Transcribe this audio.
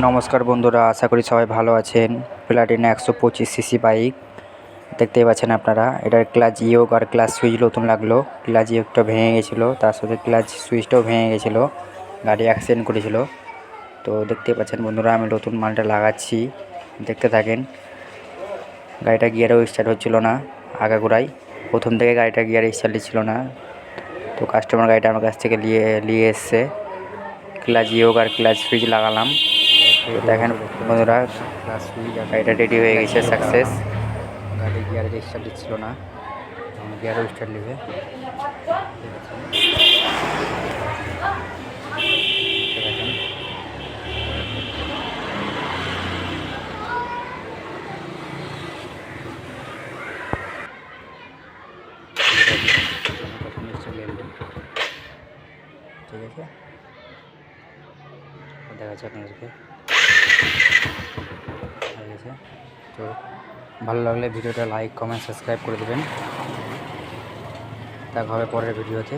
নমস্কার বন্ধুরা, আশা করি সবাই ভালো আছেন। প্লাটিনা 125 সিসি বাইক দেখতেই পাচ্ছেন আপনারা। এটার ক্লাচ ইয়োগ আর ক্লাচ সুইচ নতুন লাগলো। ক্লাচ ইয়োগটা ভেঙে গেছিলো, তার সাথে ক্লাচ সুইচটাও ভেঙে গেছিলো, গাড়ি অ্যাক্সিডেন্ট করেছিল। তো দেখতেই পাচ্ছেন বন্ধুরা, আমি নতুন মালটা লাগাচ্ছি, দেখতে থাকেন। গাড়িটা গিয়ারও স্টার্ট হচ্ছিল না, আগাগোড়াই প্রথম থেকে গাড়িটা গিয়ার স্টার্ট ছিল না। তো কাস্টমার গাড়িটা আমার কাছ থেকে নিয়ে এসছে। ক্লাচ ইয়োগ আর ক্লাচ সুইচ লাগালাম। তো দেখেন বন্ধুরা, ক্লাস সুইচ আর গাড়িটা রেডি হয়ে গেছে সাকসেস। গাড়ি গিয়ারে স্টার্ট দিচ্ছিল না, গিয়ারও স্টার্ট নেবে। ঠিক আছে, দেখা যাচ্ছে আপনাদেরকে হয়ে গেছে। তো ভালো লাগলে ভিডিওটা লাইক, কমেন্ট, সাবস্ক্রাইব করে দেবেন। দেখা হবে পরের ভিডিওতে।